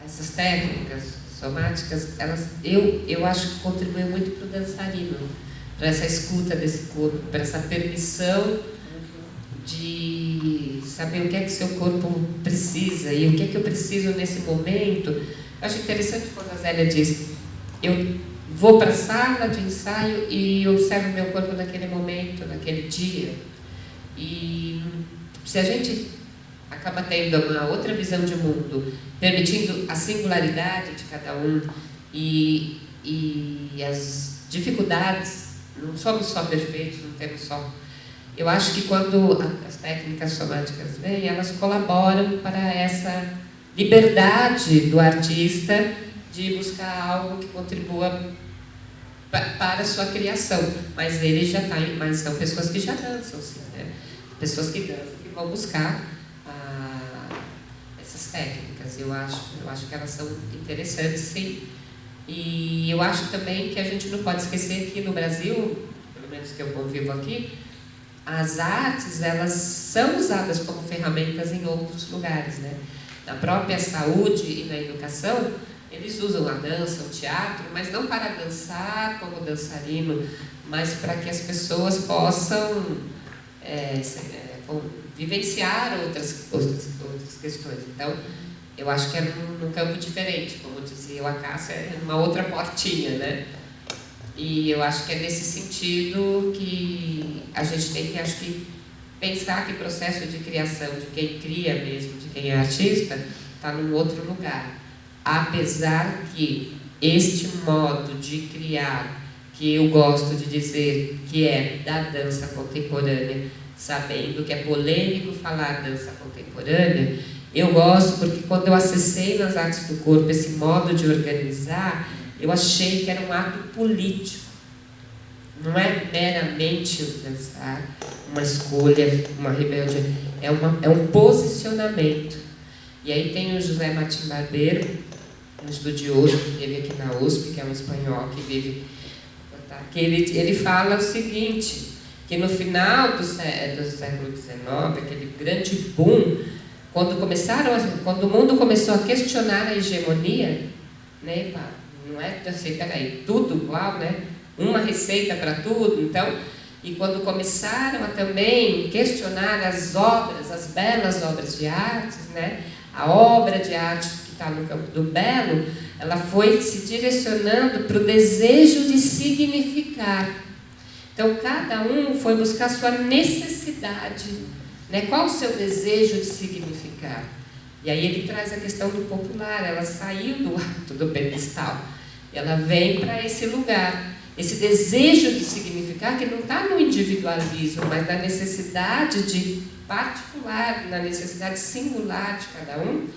essas técnicas somáticas, eu acho que contribuem muito para o dançarino, para essa escuta desse corpo, para essa permissão de saber o que é que seu corpo precisa e o que é que eu preciso nesse momento. Eu acho interessante quando a Zélia diz, eu vou para a sala de ensaio e observo meu corpo naquele momento, naquele dia. E se a gente acaba tendo uma outra visão de mundo, permitindo a singularidade de cada um e as dificuldades, não somos só perfeitos, não temos só. Eu acho que quando as técnicas somáticas vêm, elas colaboram para essa liberdade do artista de buscar algo que contribua para a sua criação. Mas ele já está, mas são pessoas que já dançam, sim, né? Pessoas que dançam, que vão buscar essas técnicas. Eu acho que elas são interessantes, sim. E eu acho também que a gente não pode esquecer que no Brasil, pelo menos que eu convivo aqui, as artes, elas são usadas como ferramentas em outros lugares, né? Na própria saúde e na educação, eles usam a dança, o teatro, mas não para dançar como dançarino, mas para que as pessoas possam vivenciar outras questões. Então, eu acho que é num campo diferente, como dizia a Cássia, é uma outra portinha, né? E eu acho que é nesse sentido que a gente tem que, acho que, pensar que o processo de criação de quem cria mesmo, de quem é artista, está num outro lugar. Apesar que este modo de criar, que eu gosto de dizer que é da dança contemporânea, sabendo que é polêmico falar dança contemporânea, eu gosto porque quando eu acessei nas artes do corpo esse modo de organizar, eu achei que era um ato político. Não é meramente dançar, uma escolha, uma rebeldia, é um posicionamento. E aí tem o José Martim Barbeiro, um estudioso que vive aqui na USP, que é um espanhol que vive... que ele fala o seguinte, que no final do século XIX, aquele grande boom, quando o mundo começou a questionar a hegemonia, né, não é assim, peraí, tudo igual, né? Uma receita para tudo, então, e quando começaram a também questionar as obras, as belas obras de artes, né? A obra de arte que está no campo do belo, ela foi se direcionando para o desejo de significar. Então, cada um foi buscar sua necessidade, né? Qual o seu desejo de significar? E aí ele traz a questão do popular, ela saiu do ato do pedestal, ela vem para esse lugar, esse desejo de significar que não está no individualismo, mas na necessidade de particular, na necessidade singular de cada um,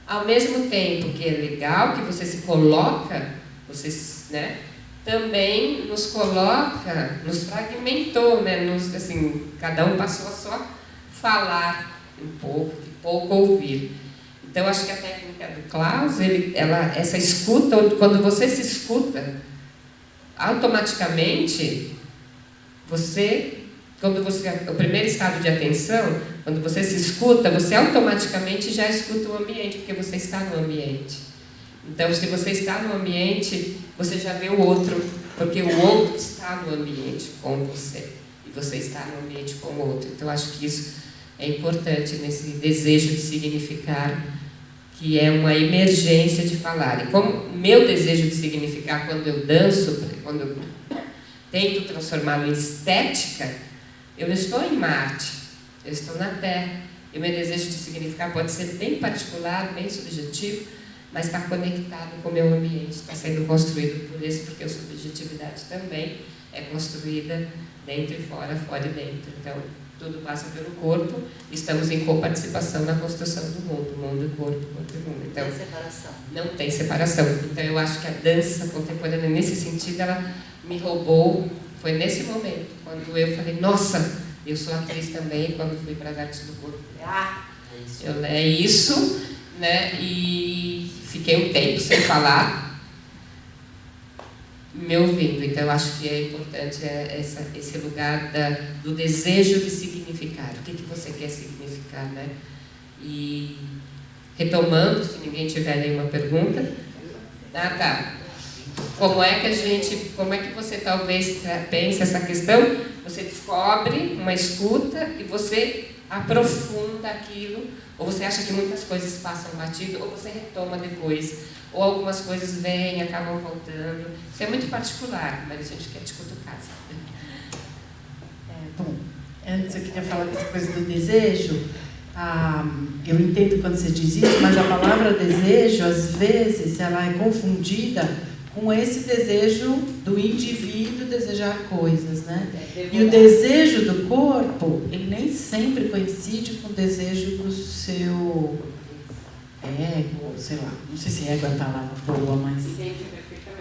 ao mesmo tempo que é legal que você se coloca, você, né, também nos coloca, nos fragmentou, né, assim, cada um passou a só falar um pouco ouvir. Então, acho que a técnica do Klaus, essa escuta, quando você se escuta, automaticamente, o primeiro estado de atenção, quando você se escuta, você automaticamente já escuta o ambiente, porque você está no ambiente. Então, se você está no ambiente, você já vê o outro, porque o outro está no ambiente com você, e você está no ambiente com o outro. Então, acho que isso é importante nesse desejo de significar, que é uma emergência de falar. E como meu desejo de significar quando eu danço, quando eu tento transformá-lo em estética, eu não estou em Marte, eu estou na Terra. E o meu desejo de significar pode ser bem particular, bem subjetivo, mas está conectado com o meu ambiente, está sendo construído por isso, porque a subjetividade também é construída dentro e fora, fora e dentro. Então, tudo passa pelo corpo, estamos em coparticipação na construção do mundo e corpo, corpo e mundo. Então, não tem separação. Não tem separação. Então, eu acho que a dança contemporânea, nesse sentido, ela me roubou, foi nesse momento, quando eu falei, nossa, eu sou atriz também, quando fui para as artes do corpo, é isso, né? E fiquei um tempo sem falar, me ouvindo. Então, eu acho que é importante esse lugar do desejo de significar. O que você quer significar, né? E retomando, se ninguém tiver nenhuma pergunta. Ah, tá. Como é que você talvez pense essa questão? Você descobre uma escuta e você aprofunda aquilo, ou você acha que muitas coisas passam batido, ou você retoma depois, ou algumas coisas vêm e acabam voltando. Isso é muito particular, mas a gente quer te cutucar. Bom, antes eu queria falar dessa coisa do desejo. Eu entendo quando você diz isso, mas a palavra desejo, às vezes, ela é confundida com esse desejo do indivíduo desejar coisas, né? E o desejo do corpo, ele nem sempre coincide com o desejo do seu ego, sei lá, não sei se ego é a palavra boa,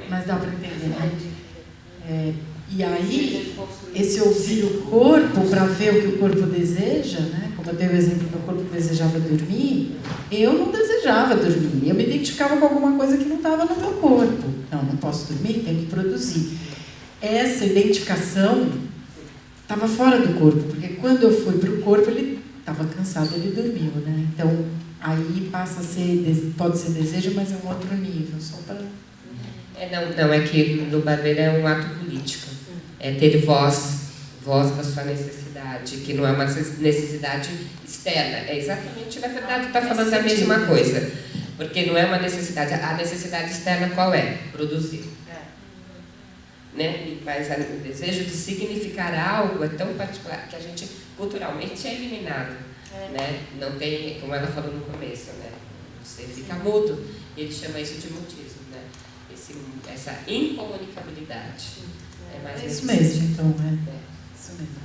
mas dá para entender, né? E aí, esse ouvir o corpo para ver o que o corpo deseja, né? Como eu dei o exemplo do corpo que desejava dormir, eu não desejava dormir, eu me identificava com alguma coisa que não estava no meu corpo. Não posso dormir, tenho que produzir. Essa identificação estava fora do corpo, porque quando eu fui para o corpo, ele estava cansado, ele dormiu, né? Então, aí passa a ser, pode ser desejo, mas é um outro nível, só para... Não, é que no barbeiro é um ato político. É ter voz da sua necessidade, que não é uma necessidade externa. É exatamente, na verdade, está falando da mesma coisa. Porque não é uma necessidade. A necessidade externa qual é? Produzir. Né? Mas o desejo de significar algo é tão particular que a gente, culturalmente, é eliminado. Né? Não tem, como ela falou no começo, né? Você fica mudo. Ele chama isso de mutismo, né? Essa incomunicabilidade. É isso mesmo, então, isso mesmo.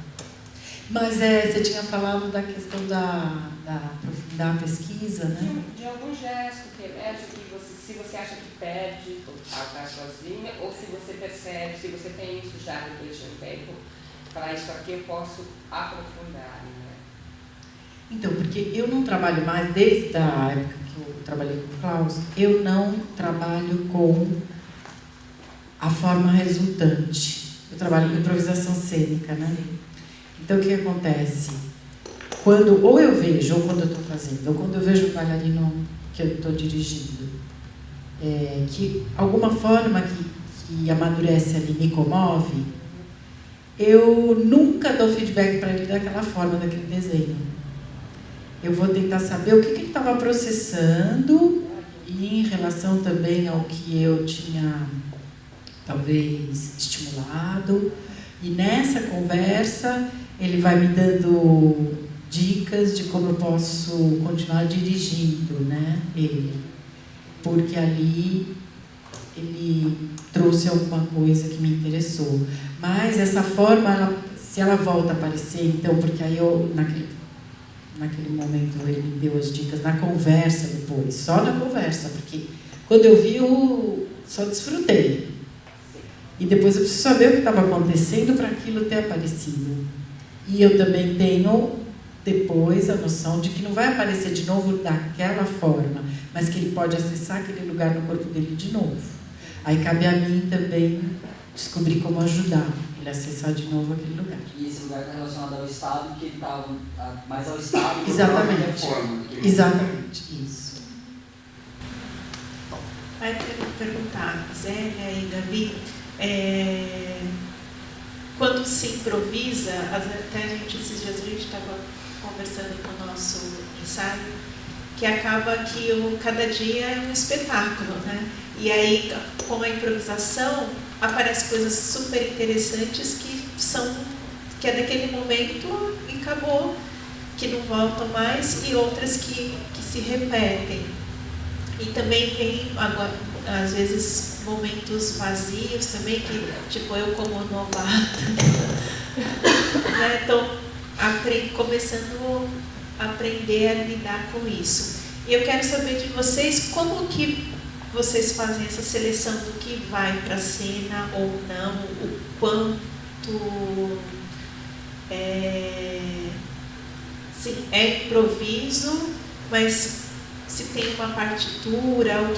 Mas você tinha falado da questão da aprofundar a pesquisa, né? De algum gesto que emerge, se você acha que perde ao estar sozinha, ou se você percebe, se você tem isso já depois de um tempo, falar isso aqui eu posso aprofundar. Né? Então, porque eu não trabalho mais, desde a época que eu trabalhei com o Klaus, eu não trabalho com a forma resultante. Eu trabalho com improvisação cênica, né? Então, o que acontece? Quando ou eu vejo, ou quando eu estou fazendo, ou quando eu vejo um bailarino que eu estou dirigindo, que alguma forma que amadurece ali me comove, eu nunca dou feedback para ele daquela forma, daquele desenho. Eu vou tentar saber o que ele estava processando e em relação também ao que eu tinha talvez estimulado, e nessa conversa ele vai me dando dicas de como eu posso continuar dirigindo, né, ele, porque ali ele trouxe alguma coisa que me interessou, mas essa forma, se ela volta a aparecer, então, porque aí eu, naquele momento ele me deu as dicas na conversa depois, só na conversa, porque quando eu vi eu só desfrutei. E depois eu preciso saber o que estava acontecendo para aquilo ter aparecido. E eu também tenho, depois, a noção de que não vai aparecer de novo daquela forma, mas que ele pode acessar aquele lugar no corpo dele de novo. Aí cabe a mim também descobrir como ajudar ele a acessar de novo aquele lugar. E esse lugar está relacionado ao estado, que ele estava mais ao estado. Exatamente. Forma. Exatamente, isso. Bom, vai perguntar, Zélia e Gabi, quando se improvisa, até esses dias a gente estava conversando com o nosso ensaio, que acaba que cada dia é um espetáculo, né? E aí, com a improvisação, aparecem coisas super interessantes que é daquele momento e acabou, que não voltam mais, e outras que se repetem. E também tem, agora, às vezes, momentos vazios também, que, tipo, eu como novata, né? Então, começando a aprender a lidar com isso. E eu quero saber de vocês, como que vocês fazem essa seleção do que vai para a cena ou não, o quanto sim, é improviso, mas se tem uma partitura, o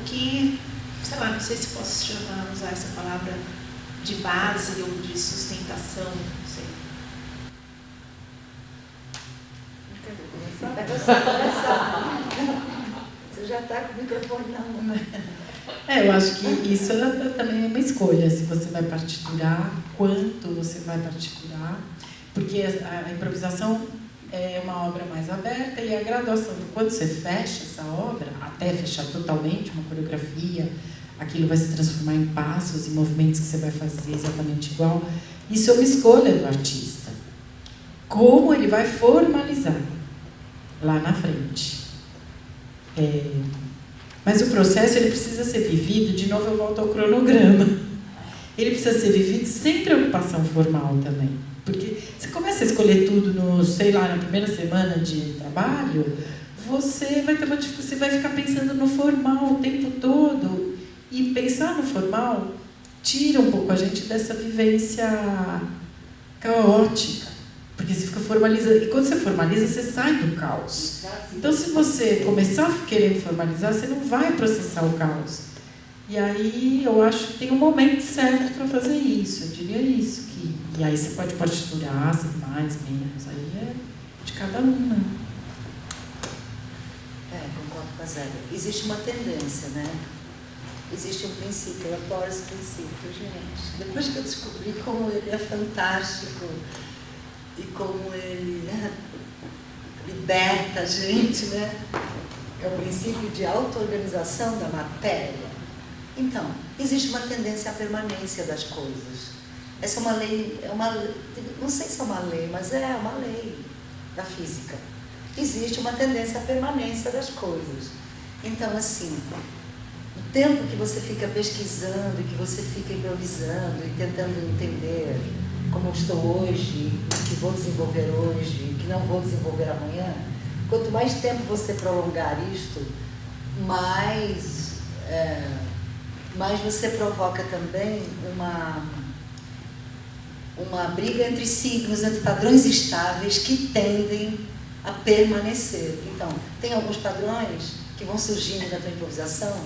que, sei lá, não sei se posso usar essa palavra de base ou de sustentação, não sei. Vai começar? está com o microfone na mão. Eu acho que isso também é uma escolha, se você vai partiturar, quanto você vai partiturar, porque a improvisação é uma obra mais aberta e a graduação, quando você fecha essa obra, até fechar totalmente uma coreografia, aquilo vai se transformar em passos, em movimentos que você vai fazer exatamente igual, isso é uma escolha do artista. Como ele vai formalizar lá na frente. Mas o processo ele precisa ser vivido, de novo eu volto ao cronograma, ele precisa ser vivido sem preocupação formal também. Porque você começa a escolher tudo na primeira semana de trabalho, você vai ficar pensando no formal o tempo todo. E pensar no formal tira um pouco a gente dessa vivência caótica. Porque você fica formalizando. E quando você formaliza, você sai do caos. Então, se você começar querendo formalizar, você não vai processar o caos. E aí, eu acho que tem um momento certo para fazer isso. Eu diria isso. E aí você pode partiturar, mais, menos. Aí é de cada um, né? Concordo com a Zélia. Existe uma tendência, né? Existe um princípio, eu adoro esse princípio, gente. Depois que eu descobri como ele é fantástico e como ele liberta a gente, né? É o princípio de auto-organização da matéria. Então, existe uma tendência à permanência das coisas. Essa é uma lei, não sei se é uma lei, mas é uma lei da física. Existe uma tendência à permanência das coisas. Então, assim, o tempo que você fica pesquisando, que você fica improvisando e tentando entender como eu estou hoje, o que vou desenvolver hoje, o que não vou desenvolver amanhã, quanto mais tempo você prolongar isto, mais você provoca também uma briga entre signos, entre padrões estáveis que tendem a permanecer. Então, tem alguns padrões que vão surgindo na tua improvisação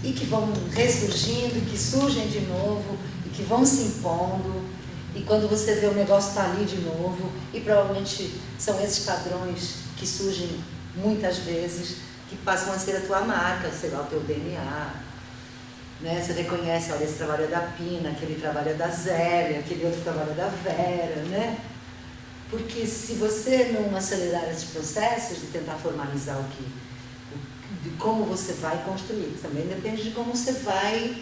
e que vão ressurgindo, que surgem de novo e que vão se impondo, e quando você vê o negócio está ali de novo, e provavelmente são esses padrões que surgem muitas vezes, que passam a ser a tua marca, sei lá, o teu DNA. Né? Você reconhece, olha, esse trabalho é da Pina, aquele trabalho é da Zélia, aquele outro trabalho é da Vera, né? Porque se você não acelerar esses processos de tentar formalizar de como você vai construir, também depende de como você vai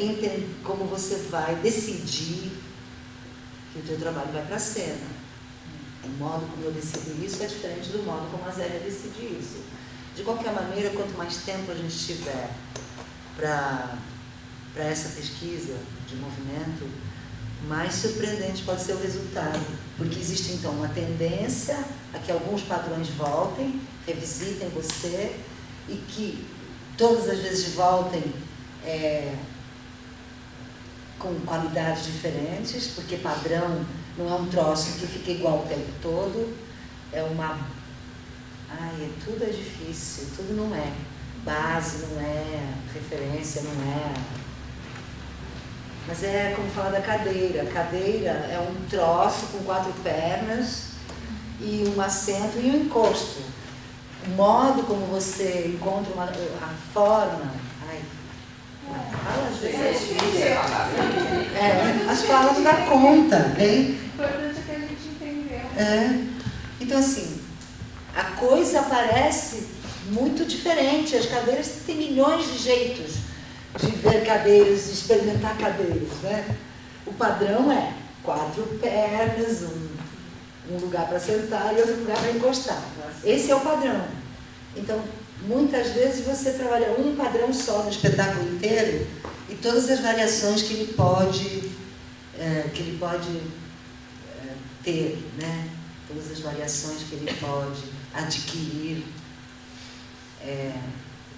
entender, como você vai decidir que o teu trabalho vai para a cena. O modo como eu decido isso é diferente do modo como a Zélia decide isso. De qualquer maneira, quanto mais tempo a gente tiver para essa pesquisa de movimento, mais surpreendente pode ser o resultado, porque existe então uma tendência a que alguns padrões voltem, revisitem você, e que todas as vezes voltem com qualidades diferentes, porque padrão não é um troço que fica igual o tempo todo, tudo é difícil, tudo não é. Base não é, referência não é. Mas é como falar da cadeira. A cadeira é um troço com 4 pernas e um assento e um encosto. O modo como você encontra a forma. Fala às vezes é difícil. As falas não dá conta, hein? O importante é que a gente entendeu. Então, assim, a coisa parece muito diferente. As cadeiras têm milhões de jeitos de ver cadeiras, de experimentar cadeiras, né? O padrão é 4 pernas, um lugar para sentar e outro lugar para encostar. Esse é o padrão. Então, muitas vezes você trabalha um padrão só no espetáculo inteiro e todas as variações que ele pode ter, né? Todas as variações que ele pode adquirir,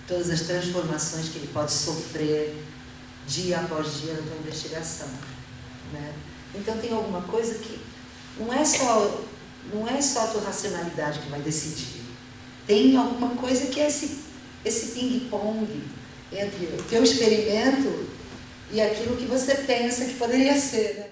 todas as transformações que ele pode sofrer dia após dia na tua investigação, né? Então tem alguma coisa que não é só a tua racionalidade que vai decidir. Tem alguma coisa que é esse ping-pong entre o teu experimento e aquilo que você pensa que poderia ser, né?